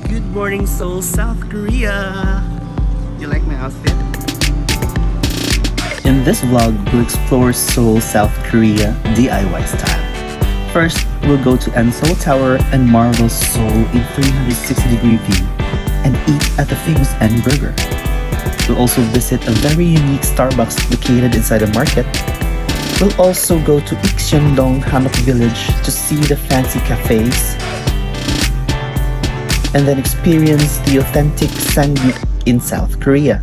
Good morning, Seoul, South Korea! You like my outfit? In this vlog, we'll explore Seoul, South Korea DIY style. First, we'll go to N Seoul Tower and marvel Seoul in 360-degree view and eat at the famous N Burger. We'll also visit a very unique Starbucks located inside a market. We'll also go to Ikseon-Dong Hanok Village to see the fancy cafes and then experience the authentic SANGYUP in South Korea.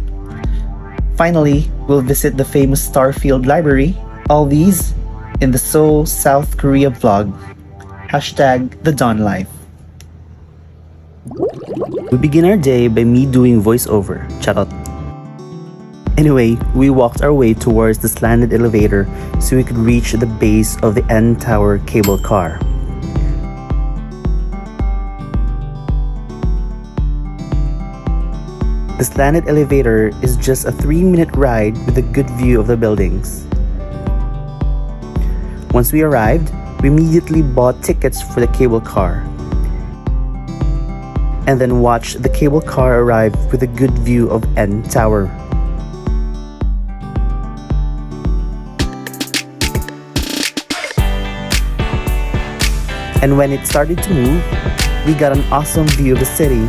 Finally, we'll visit the famous Starfield Library. All these in the Seoul, South Korea vlog. #The Dawn Life. We begin our day by me doing voiceover. Charot. Anyway, we walked our way towards the slanted elevator so we could reach the base of the N Tower cable car. The slanted elevator is just a 3-minute ride with a good view of the buildings. Once we arrived, we immediately bought tickets for the cable car and then watched the cable car arrive with a good view of N Tower. And when it started to move, we got an awesome view of the city.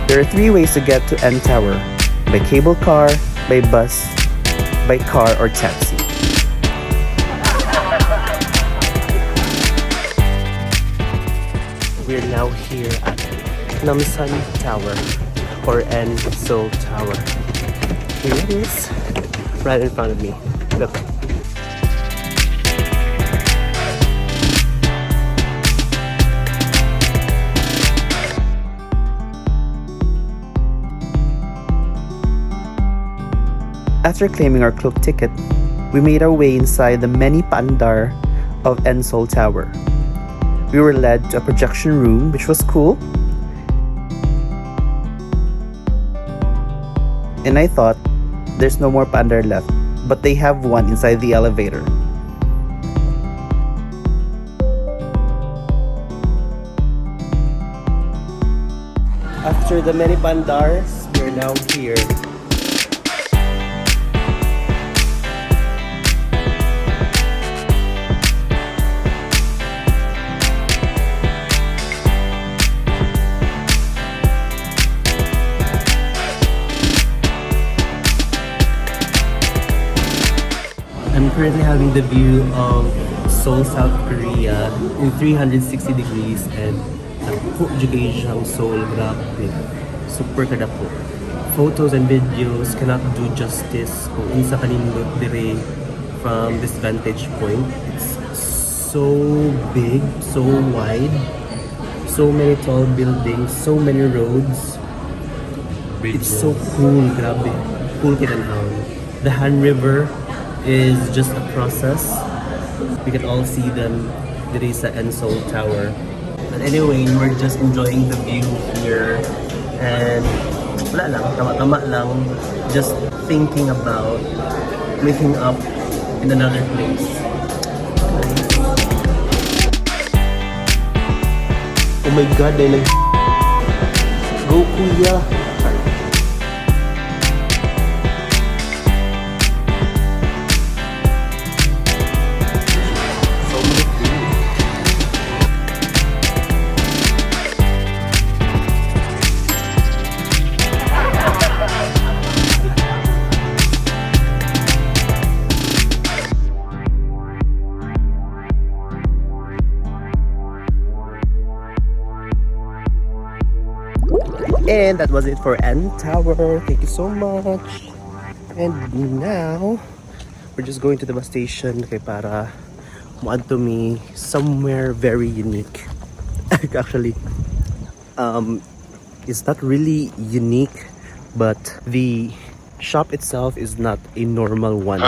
There are 3 ways to get to N Tower: by cable car, by bus, by car or taxi. We're now here at Gangnam Style Tower or N Seoul Tower. Here it is, right in front of me. Look. After claiming our cloak ticket, we made our way inside the many paandar of N Seoul Tower. We were led to a projection room, which was cool. And I thought, there's no more paandar left, but they have one inside the elevator. After the many paandars, we're now here. I'm currently having the view of Seoul, South Korea in 360 degrees and naku jugay siyang Seoul, grabe. Super kada po. Photos and videos cannot do justice kung unsa kanindot dire from this vantage point. It's so big, so wide, so many tall buildings, so many roads. It's so cool, grabe. Cool kinanaw. The Han River is just a process. We can all see them dito sa N Seoul Tower. But anyway, we're just enjoying the view here and wala lang, tama-tama lang, just thinking about waking up in another place. Oh my god, ay go kuya! And that was it for N Tower. Thank you so much. And now we're just going to the bus station kay para muad to me somewhere very unique. Actually, it's not really unique, but the shop itself is not a normal one.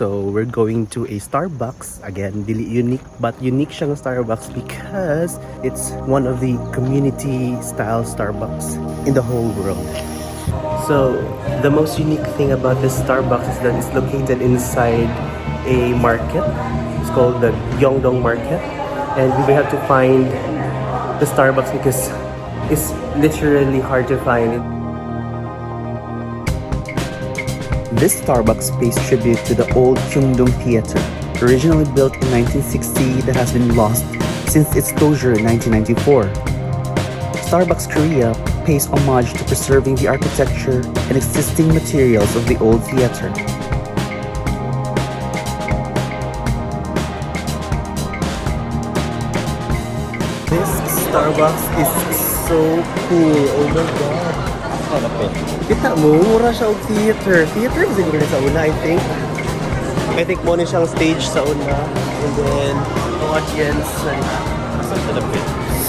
So we're going to a Starbucks. Again, really unique, but unique siyang Starbucks because it's one of the community style Starbucks in the whole world. So the most unique thing about this Starbucks is that it's located inside a market. It's called the Kyungdung market, and we have to find the Starbucks because is literally hard to find. This Starbucks pays tribute to the old Kyungdung Theater, originally built in 1960 that has been lost since its closure in 1994. Starbucks Korea pays homage to preserving the architecture and existing materials of the old theater. This Starbucks is so cool. Oh my god. Kita mo, mura siya og theater. Theater siguro sa una, I think. I think mo na siyang stage sa una. And then, audience.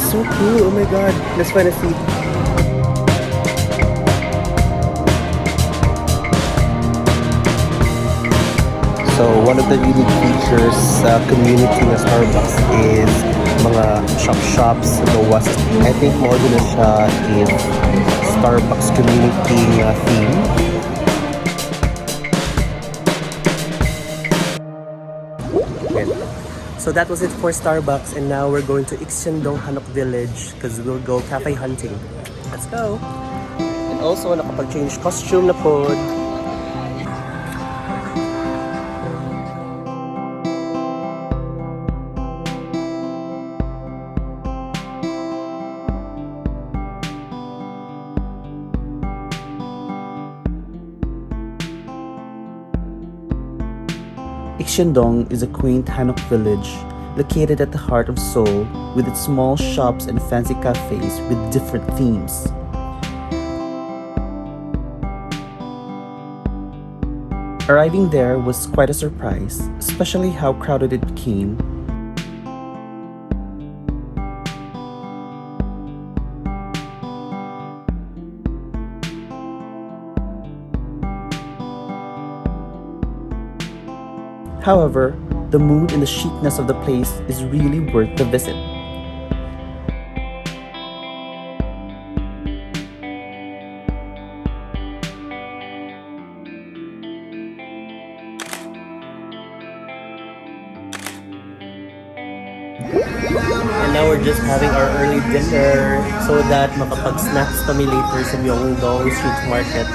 So cool. Oh my god. Let's find a seat. So, one of the unique features sa community ng Starbucks is mga shops sa gawas. I think mo din na siya is Starbucks community theme. So that was it for Starbucks, and now we're going to Ikseon-Dong Hanok Village because we'll go cafe hunting. Let's go! And also, nakapag-change costume na po. Ikseon-Dong is a quaint Hanok village located at the heart of Seoul with its small shops and fancy cafes with different themes. Arriving there was quite a surprise, especially how crowded it became. However, the mood and the chicness of the place is really worth the visit. And now we're just having our early dinner so that makapag-snacks kami later sa Kyungdung Street Market.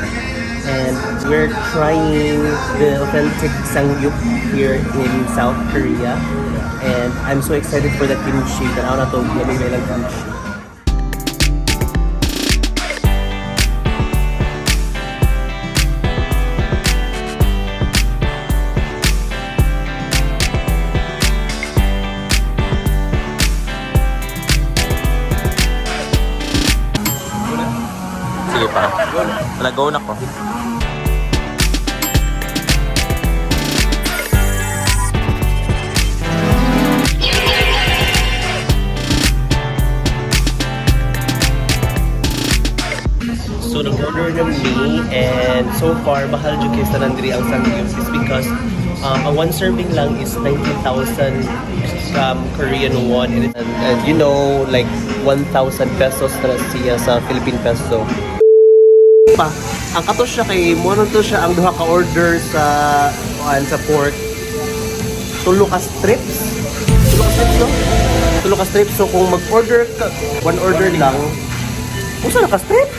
And we're trying the authentic SANGYUP here in South Korea. And I'm so excited for the kimchi. Tanaw na to, lamig lang kimchi. Sige pa. Nag-go na ko. So nag-order kami, and so far mahal jud kay sa nandiri ang SANGYUP is because a one serving lang is 19,000 Korean won, and you know, like 1,000 pesos na siya sa Philippine peso. Pa, ang kato siya kay mo to siya ang duha ka order sa pork. Tulo ka strips. No? Tulo ka strips, so kung mag-order ka, one order lang, usa na ka strip?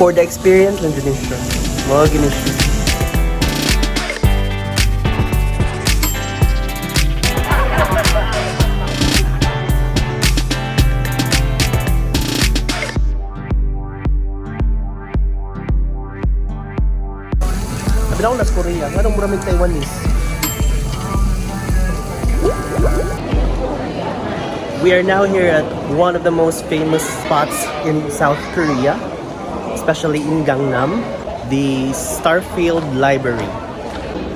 For the experience lang din siya. Mga ginisyo. Sabi na ako nas Korea. Anong maraming Taiwanese? We are now here at one of the most famous spots in South Korea, especially in Gangnam, the Starfield Library.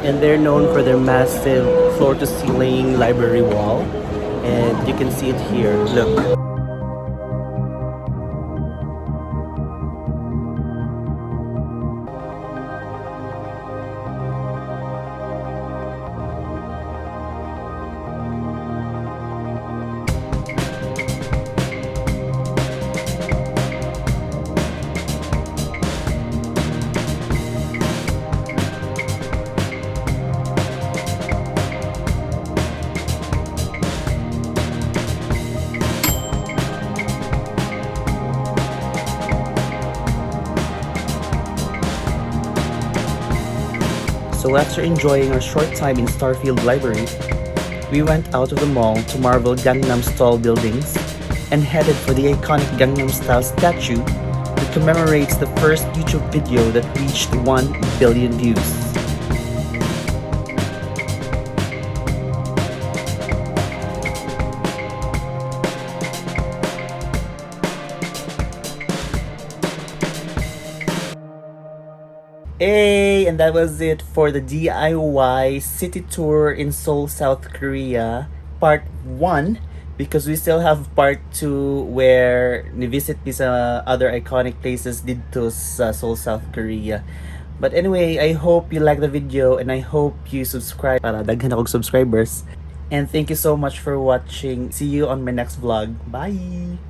And they're known for their massive floor-to-ceiling library wall. And you can see it here. Look. So after enjoying our short time in Starfield Library, we went out of the mall to marvel Gangnam's tall buildings and headed for the iconic Gangnam Style Statue that commemorates the first YouTube video that reached 1 billion views. Hey, and that was it for the DIY city tour in Seoul, South Korea, part 1, because we still have part 2 where ni-visit mi sa other iconic places dito sa Seoul, South Korea. But anyway, I hope you like the video and I hope you subscribe para daghan akong subscribers. And thank you so much for watching. See you on my next vlog. Bye!